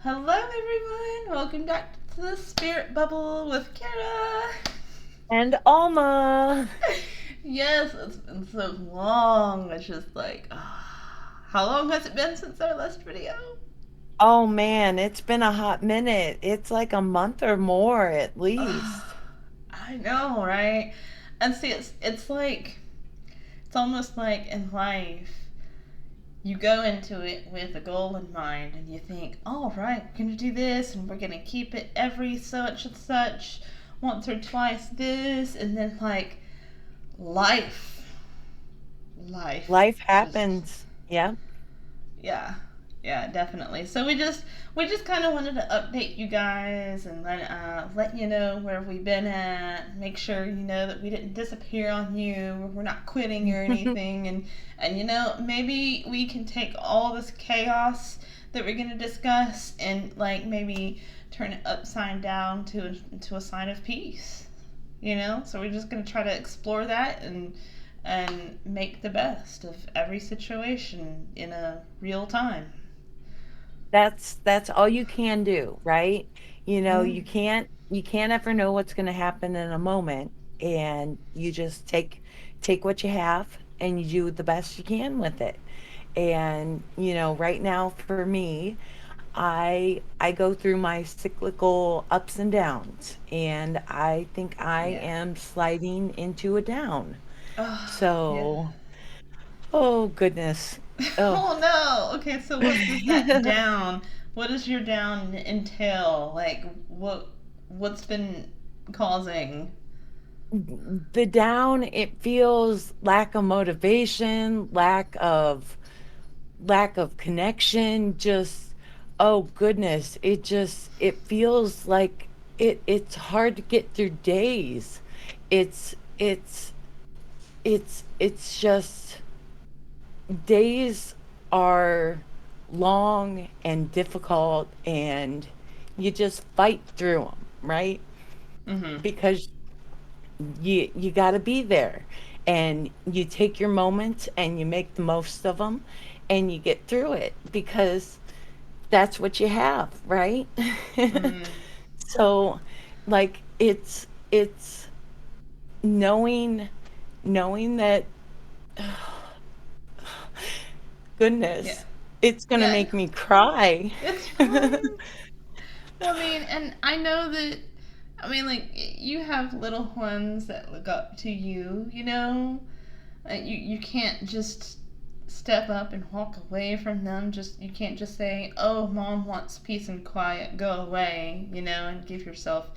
Hello, everyone. Welcome back to the Spirit Bubble with Kara. And Alma. Yes, it's been so long. It's just like, how long has it been since our last video? Oh man, it's been a hot minute. It's like a month or more at least. I know, right? And see, it's like it's almost like in life, you go into it with a goal in mind, and you think, all right, we're gonna do this, and we're gonna keep it every such and such, once or twice this, and then like life life Life just happens. Yeah. yeah, yeah, definitely. So we just kind of wanted to update you guys and let you know where we've been at, make sure you know that we didn't disappear on you, we're not quitting or anything, and maybe we can take all this chaos that we're going to discuss and like maybe turn it upside down to a sign of peace. So we're just going to try to explore that and make the best of every situation in a real time. That's all you can do, right? Mm. You can't ever know what's going to happen in a moment, and you just take what you have and you do the best you can with it. And right now for me, I go through my cyclical ups and downs, and I think I Yeah. am sliding into a down. Oh, yeah. So, oh goodness. Oh. Oh no. Okay, so what does that down? What does your down entail? Like what's been causing? The down, it feels lack of motivation, lack of connection, just oh goodness, it feels like it's hard to get through days. It's it's it's just days are long and difficult, and you just fight through them, right? Mhm. Because you got to be there, and you take your moments and you make the most of them, and you get through it because that's what you have, right? Mhm. So like it's knowing that Yeah. goodness, it's going to Yeah. make me cry. It's fine. Well, I mean, and I know that, I mean, like, you have little ones that look up to you, you know? You can't just step up and walk away from them. You can't just say, oh, mom wants peace and quiet, go away, and give yourself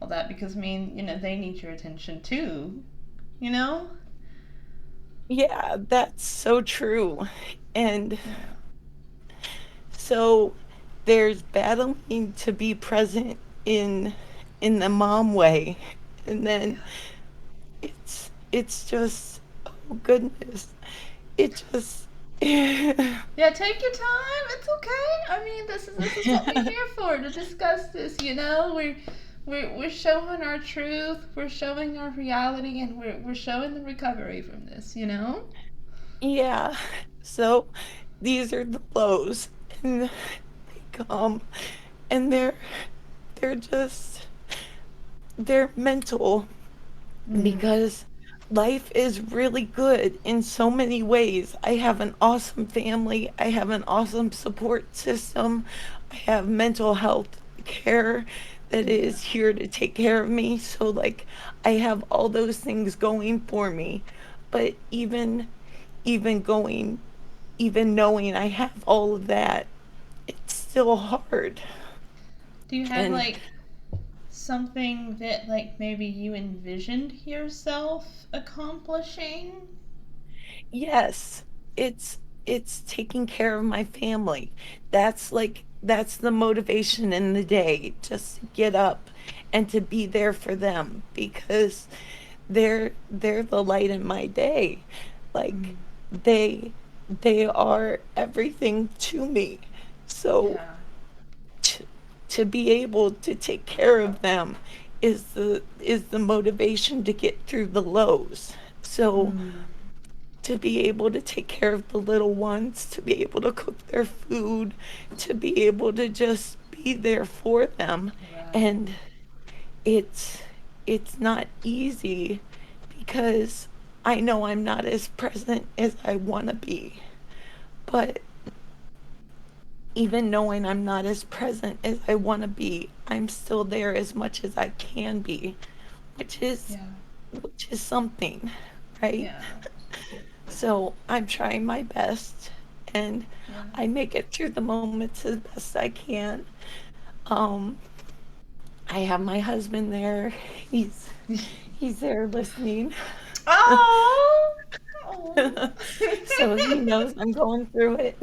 all that because, I mean, they need your attention too, you know? Yeah, that's so true. And Yeah. so there's battling to be present in in the mom way, and then it's just oh goodness, it just Yeah, take your time. It's okay. I mean, this is what we're here for to discuss this. We're showing our truth. We're showing our reality, and we're showing the recovery from this. yeah. So these are the lows, and they come, and they're just they're mental, Mm. because life is really good in so many ways. I have an awesome family. I have an awesome support system. I have mental health care that Yeah. is here to take care of me. So, like, I have all those things going for me. But even going, even knowing I have all of that, it's still hard. Do you have And like something that like maybe you envisioned yourself accomplishing? yes, it's taking care of my family. That's the motivation in the day, just to get up and to be there for them, because they're the light in my day. Mm. Like they are everything to me. So Yeah. to, to be able to take care of them is the motivation to get through the lows. So Mm. to be able to take care of the little ones, to be able to cook their food, to be able to just be there for them. Right. And it's it's not easy because I know I'm not as present as I want to be. But even knowing I'm not as present as I want to be, I'm still there as much as I can be, which is Yeah. which is something, right? Yeah. So I'm trying my best and Yeah. I make it through the moments as best I can. Um, I have my husband there. He's he's there listening. Oh. Oh. So he knows I'm going through it.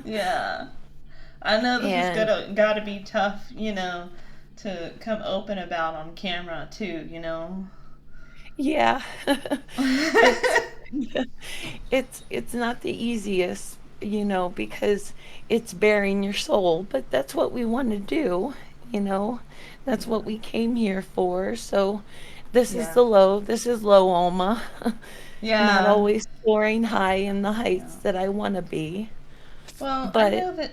Yeah. I know this is And gotta be tough, to come open about on camera too. yeah, it's it's not the easiest, because it's bearing your soul, but that's what we want to do, you know. That's what we came here for. So this is Yeah. the low. This is low Alma. Not Yeah. always soaring high in the heights Yeah. that I want to be, Well, I but know that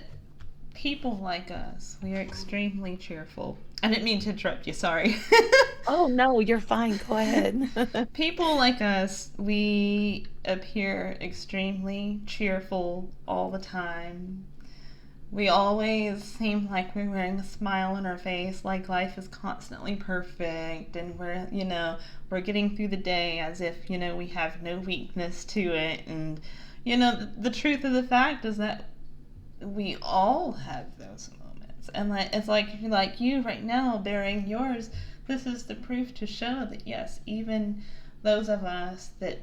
people like us, we are extremely cheerful. I didn't mean to interrupt you, sorry. oh no, you're fine. Go ahead. People like us, we appear extremely cheerful all the time. We always seem like we're wearing a smile on our face, like life is constantly perfect, and we're getting through the day as if, we have no weakness to it. And, the truth of the fact is that we all have those moments. And it's like you right now bearing yours, this is the proof to show that, yes, even those of us that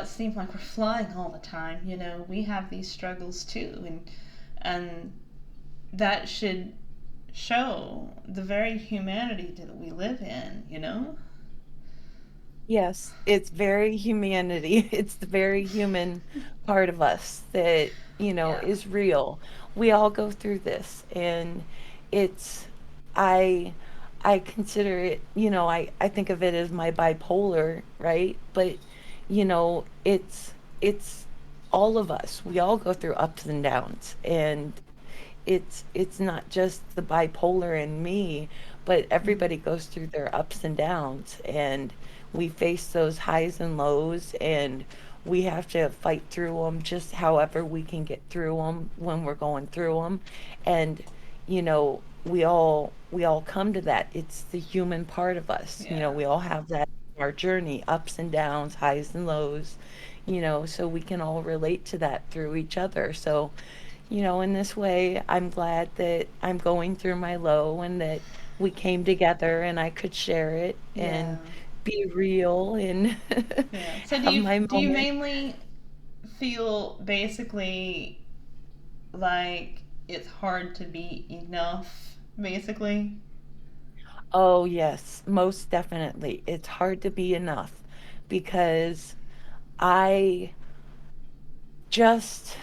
seem like we're flying all the time, we have these struggles too. And that should show the very humanity that we live in. Yes, it's very humanity. It's the very human part of us that, Yeah. is real. We all go through this and it's I I consider it, I think of it as my bipolar, right? But, it's all of us. We all go through ups and downs and it's not just the bipolar in me, but everybody goes through their ups and downs and we face those highs and lows and we have to fight through them just however we can get through them when we're going through them. And we all come to that. It's the human part of us. Yeah. We all have that in our journey, ups and downs, highs and lows, so we can all relate to that through each other. So in this way, I'm glad that I'm going through my low and that we came together and I could share it Yeah. and be real and Yeah. So do have you my do you moment. mainly feel basically like it's hard to be enough, basically? Oh, yes, most definitely. It's hard to be enough because I just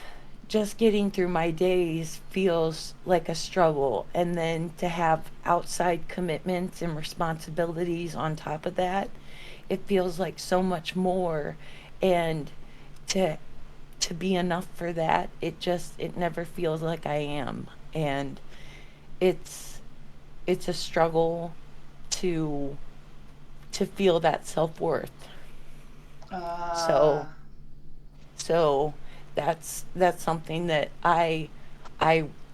just getting through my days feels like a struggle, and then to have outside commitments and responsibilities on top of that, it feels like so much more. And to to be enough for that, it never feels like I am. And it's it's a struggle to to feel that self-worth. So Ah. So that's something that I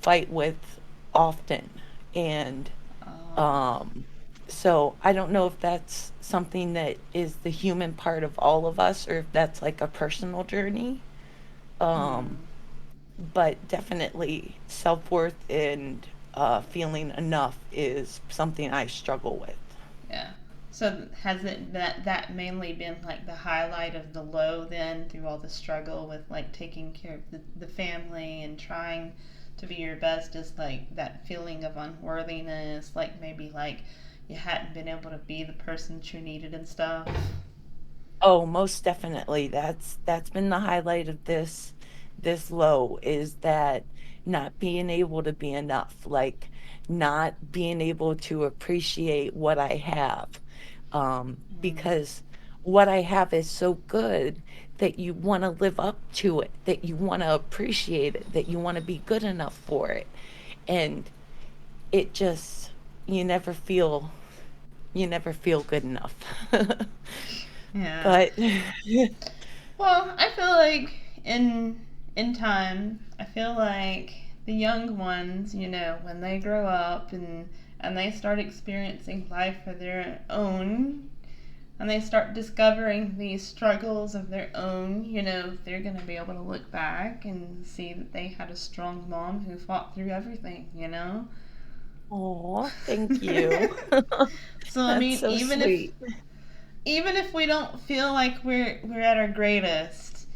fight with often. And Ah. um so I don't know if that's something that is the human part of all of us or if that's like a personal journey. Um Hmm. but definitely self-worth and feeling enough is something I struggle with. Yeah. So has it that mainly been like the highlight of the low then through all the struggle with like taking care of the family and trying to be your best, is like that feeling of unworthiness, like maybe like you hadn't been able to be the person that you needed and stuff. Oh, most definitely. That's been the highlight of this low is that not being able to be enough, like not being able to appreciate what I have. Mm. Because what I have is so good that you want to live up to it, that you want to appreciate it, that you want to be good enough for it. And it just, you never feel, you never feel good enough. Yeah. But Well, I feel like in time, I feel like the young ones, when they grow up and they start experiencing life for their own, and they start discovering these struggles of their own, they're going to be able to look back and see that they had a strong mom who fought through everything. oh, thank you. So I That's mean, so even sweet. if we don't feel like we're at our greatest,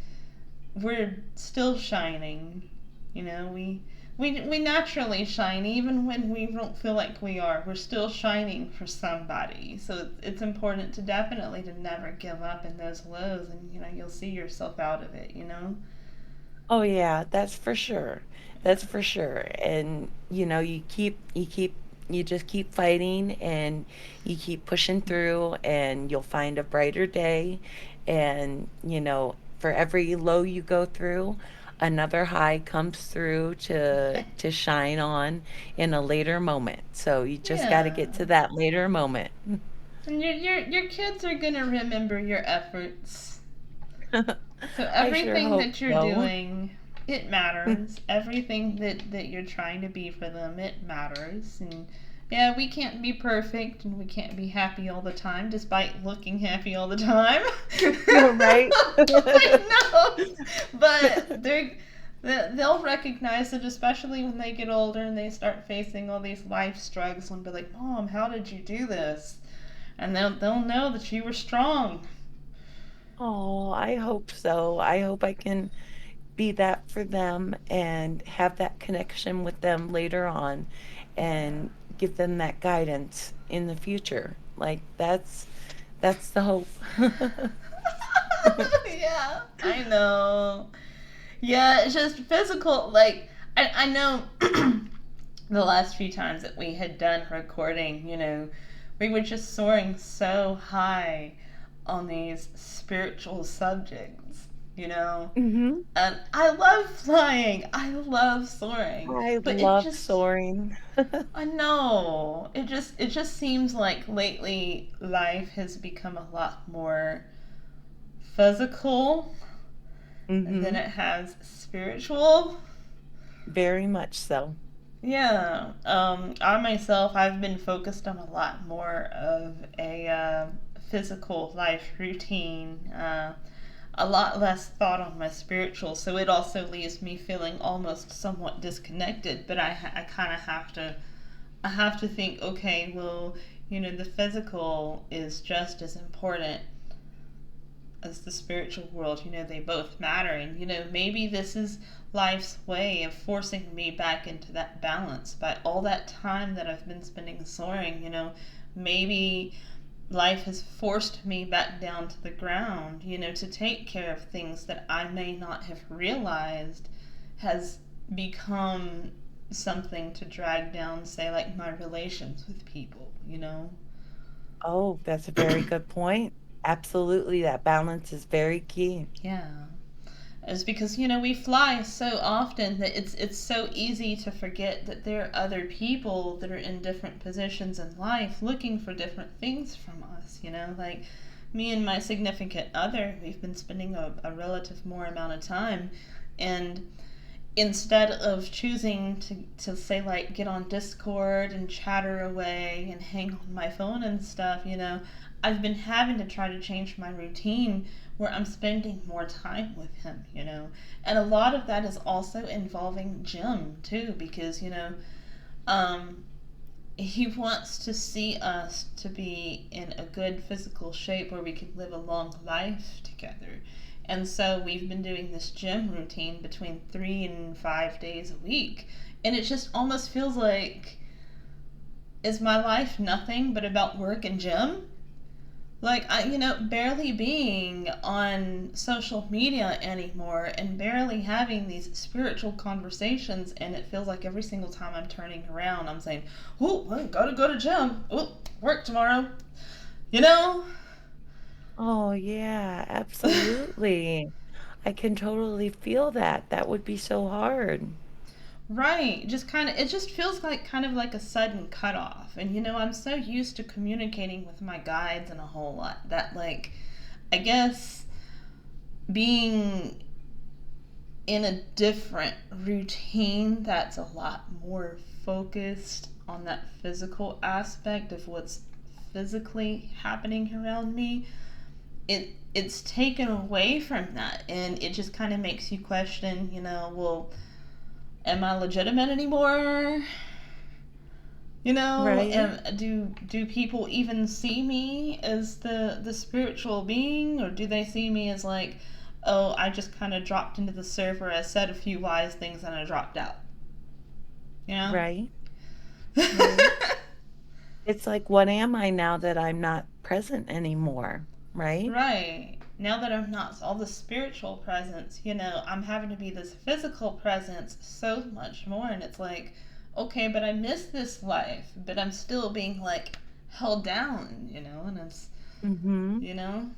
we're still shining. We naturally shine even when we don't feel like we are. We're still shining for somebody. So it's important to definitely to never give up in those lows, and you'll see yourself out of it. Oh yeah, that's for sure. That's for sure. And you just keep fighting and you keep pushing through and you'll find a brighter day. And, for every low you go through, another high comes through to shine on in a later moment. So you just got to Yeah. get to that later moment. And your kids are gonna remember your efforts. So I sure everything hope that you're so. doing, it matters. Everything that you're trying to be for them, it matters. And yeah, we can't be perfect and we can't be happy all the time, despite looking happy all the time. Right? I know, but they'll recognize it, especially when they get older and they start facing all these life struggles, and be like, "Mom, how did you do this?" And they'll know that you were strong. Oh, I hope so. I hope I can be that for them and have that connection with them later on and give them that guidance in the future. Like that's the hope. Yeah, I know. Yeah, it's just physical. Like, I know the last few times that we had done recording, we were just soaring so high on these spiritual subjects. Mhm. And I love flying, I love soaring, I but it love just, soaring. I know, it just seems like lately life has become a lot more physical than Mhm. it has spiritual. Very much so. Yeah, I myself, I've been focused on a lot more of a physical life routine, a lot less thought on my spiritual. So it also leaves me feeling almost somewhat disconnected. But I kind of I have to think, okay, well, the physical is just as important as the spiritual world. They both matter. And, maybe this is life's way of forcing me back into that balance by all that time that I've been spending soaring. Maybe life has forced me back down to the ground, to take care of things that I may not have realized has become something to drag down, say, like my relations with people. Oh, that's a very good point. Absolutely, that balance is very key. Yeah. Is because we fly so often that it's so easy to forget that there are other people that are in different positions in life looking for different things from us. Like me and my significant other, we've been spending a relative more amount of time, and instead of choosing to say, like, get on Discord and chatter away and hang on my phone and stuff, I've been having to try to change my routine where I'm spending more time with him. And a lot of that is also involving Jim too, because um, he wants to see us to be in a good physical shape where we could live a long life together. And so we've been doing this gym routine between 3 and 5 days a week. And it just almost feels like, is my life nothing but about work and gym? Like, barely being on social media anymore and barely having these spiritual conversations. And it feels like every single time I'm turning around, I'm saying, oh, well, gotta go to gym. Oh, work tomorrow. You know? Oh, yeah, absolutely. I can totally feel that. That would be so hard. Right. Just kind of, it just feels like kind of like a sudden cutoff. And, I'm so used to communicating with my guides and a whole lot that, like, I guess being in a different routine that's a lot more focused on that physical aspect of what's physically happening around me, it's taken away from that, and it just kind of makes you question, well, am I legitimate anymore? Right? Do people even see me as the spiritual being, or do they see me as like, oh, I just kind of dropped into the server, I said a few wise things, and I dropped out. You know? Right? Right? It's like, what am I now that I'm not present anymore? Right? Right. Now that I'm not all the spiritual presence, I'm having to be this physical presence so much more. And it's like, okay, but I miss this life, but I'm still being like held down, and it's, Mm-hmm. you know,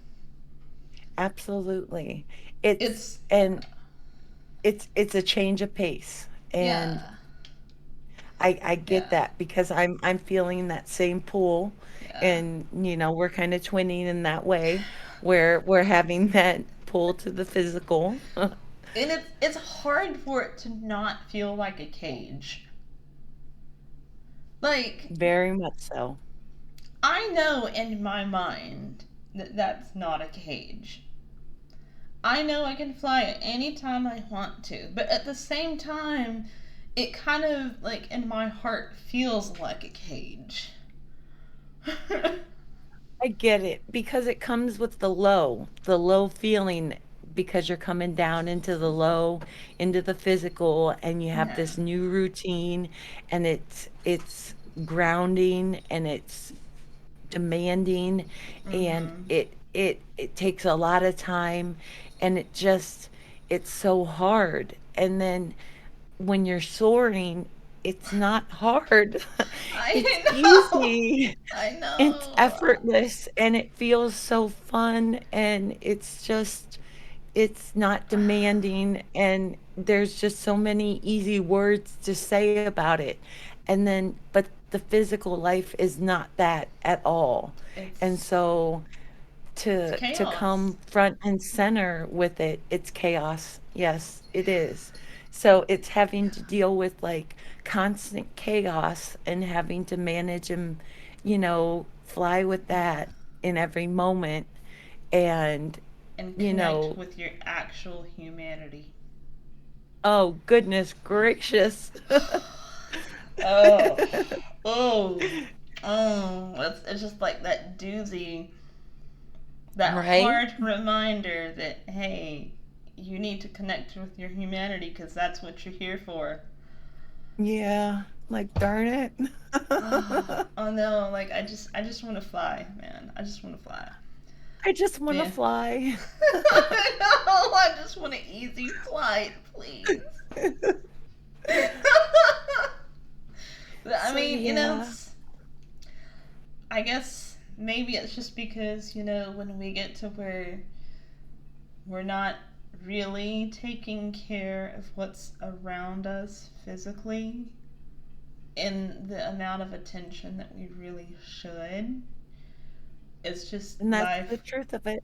Absolutely. it's, And it's a change of pace. And yeah, I get yeah, that because I'm feeling that same pull, yeah. and we're kind of twinning in that way where we're having that pull to the physical. And it's hard for it to not feel like a cage. Like, Very much so. I know in my mind that that's not a cage. I know I can fly at any time I want to, but at the same time, it kind of like in my heart feels like a cage. I get it because it comes with the low feeling because you're coming down into the low, into the physical, and you have Yeah. this new routine, and it's grounding and it's demanding, and Mhm. it takes a lot of time, and it's so hard. And then when you're soaring, it's not hard. It's I know. easy. I It's know. effortless and it feels so fun, and it's not demanding, and there's just so many easy words to say about it. And then but the physical life is not that at all. And It's so it's to chaos. come front and center with it, it's chaos. Yes, it is. So it's having to deal with like constant chaos and having to manage and fly with that in every moment. And And you connect know with your actual humanity. oh goodness gracious. Oh, oh, oh! It's just like that doozy, that Right? hard reminder that hey, you need to connect with your humanity because that's what you're here for. Yeah, like darn it. Oh no, like I just want to fly, man. I just want to fly. I just want to Yeah. fly. No, I just want an easy flight, please. I So mean, yeah. I guess maybe it's just because, when we get to where we're not really taking care of what's around us physically in the amount of attention that we really should, it's just And that's the life. truth of it.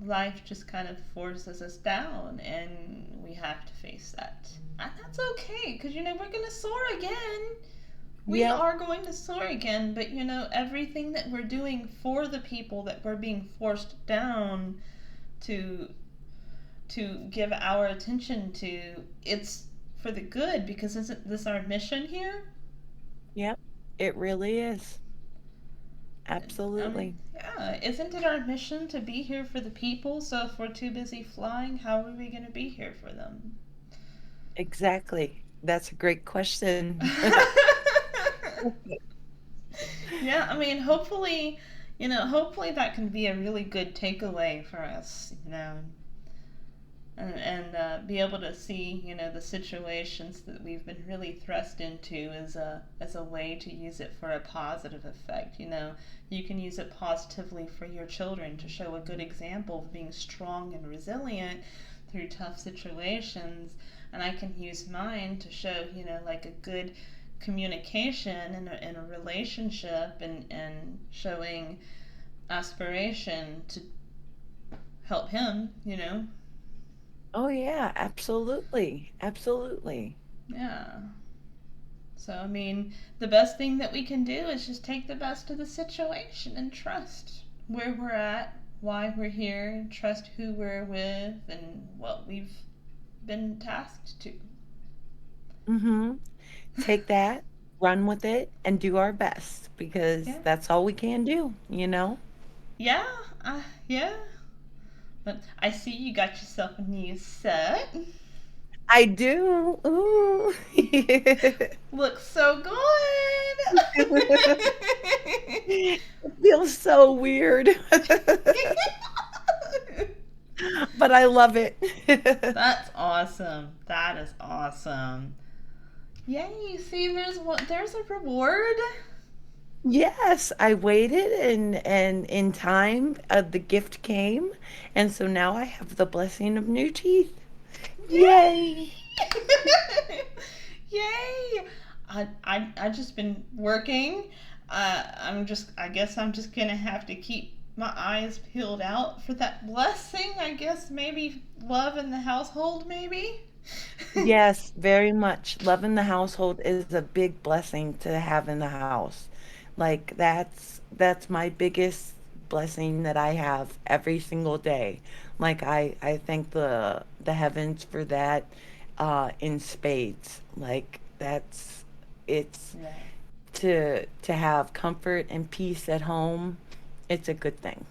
Life just kind of forces us down, and we have to face that. And that's okay, because, we're going to soar again. We Yep. are going to soar again, but everything that we're doing for the people that we're being forced down to give our attention to, it's for the good, because isn't this our mission here? Yep. It really is. Absolutely. Yeah, isn't it our mission to be here for the people? So if we're too busy flying, how are we going to be here for them? Exactly. That's a great question. Yeah, I mean, hopefully that can be a really good takeaway for us, and be able to see, the situations that we've been really thrust into as a way to use it for a positive effect. You can use it positively for your children to show a good example of being strong and resilient through tough situations. and I can use mine to show, like a good communication in a relationship, and showing aspiration to help him. Oh yeah, absolutely. Absolutely. Yeah. So, I mean, the best thing that we can do is just take the best of the situation and trust where we're at, why we're here, trust who we're with, and what we've been tasked to. Mhm. Take that, run with it, and do our best because Yeah. that's all we can do, you know? Yeah. Yeah. But I see you got yourself a new set. I do. Ooh. Looks so good. It feels so weird, but I love it. That's awesome. That is awesome. Yay! See, there's a reward. Yes, I waited and in time, the gift came, and so now I have the blessing of new teeth. Yay! Yay! Yay! I just been working. I guess I'm just gonna have to keep my eyes peeled out for that blessing. I guess maybe love in the household, maybe. Yes, very much. Love in the household is a big blessing to have in the house. Like that's my biggest blessing that I have every single day. Like I thank the heavens for that in spades. Like that's it's Yeah. to have comfort and peace at home. It's a good thing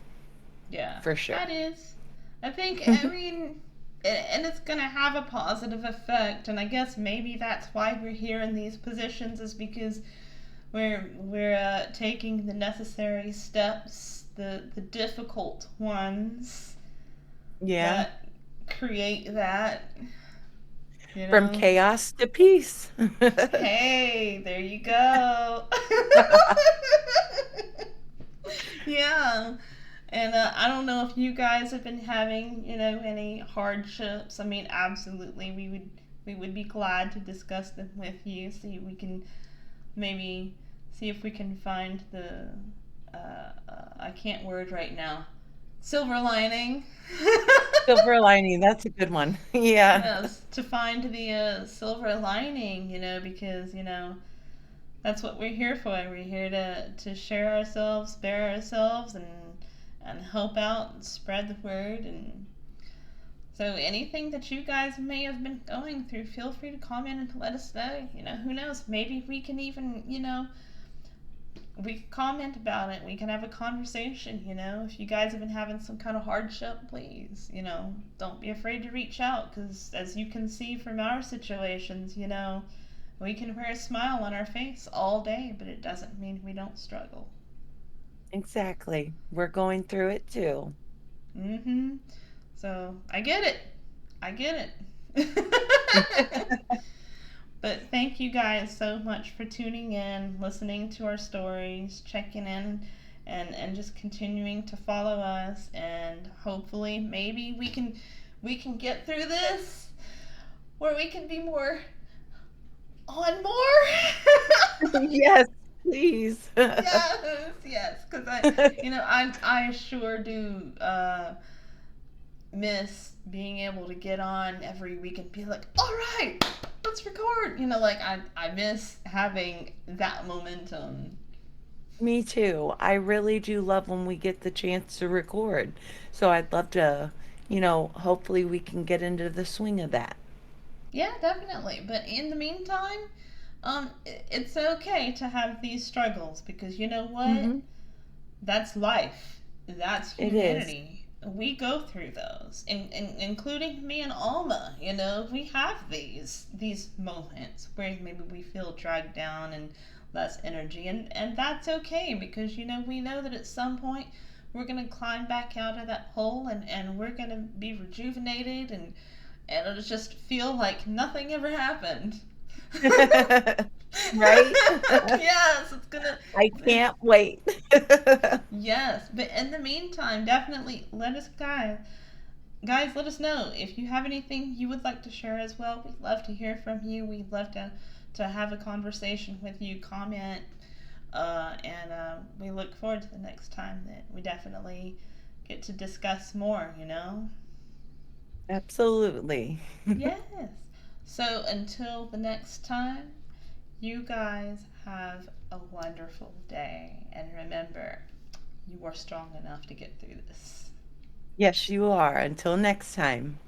Yeah, for sure. that is. I think, I mean, and it's going to have a positive effect. And I guess maybe that's why we're here in these positions, is because we're taking the necessary steps, the difficult ones Yeah. that create that, you From know. chaos to peace. Hey, there you go. Yeah. And I don't know if you guys have been having, any hardships. I mean, absolutely, we would be glad to discuss them with you. See, we can maybe see if we can find the I can't word right now. Silver lining. Silver lining, that's a good one. Yeah. Yes, to find the silver lining, because that's what we're here for. We're here to share ourselves, bear ourselves, and help out and spread the word. And so anything that you guys may have been going through, feel free to comment and to let us know. Who knows? Maybe we can even, we can comment about it. We can have a conversation. If you guys have been having some kind of hardship, please, don't be afraid to reach out, because as you can see from our situations, we can wear a smile on our face all day, but it doesn't mean we don't struggle. Exactly. We're going through it too. Mm-hmm. So I get it. I get it. But thank you guys so much for tuning in, listening to our stories, checking in, and just continuing to follow us. And hopefully, maybe we can get through this, where we can be more on more. Yes, please. Yes, yes, because I sure do miss being able to get on every week and be like, all right, let's record. Like I miss having that momentum. Me too. I really do love when we get the chance to record. So I'd love to, hopefully we can get into the swing of that. Yeah, definitely. But in the meantime, it's okay to have these struggles, because you know what? Hmm. That's life. That's It is. humanity. We go through those, including me and Alma. We have these moments where maybe we feel dragged down and less energy, and that's okay, because we know that at some point we're gonna climb back out of that hole, and we're gonna be rejuvenated, and it'll just feel like nothing ever happened. Right? Yes, it's gonna. I can't wait. Yes, but in the meantime, definitely let us guide. guys, let us know if you have anything you would like to share as well. We'd love to hear from you. We'd love to have a conversation with you. Comment, and we look forward to the next time that we definitely get to discuss more. Absolutely. Yes. So until the next time, you guys have a wonderful day, and remember, you are strong enough to get through this. Yes, you are. Until next time.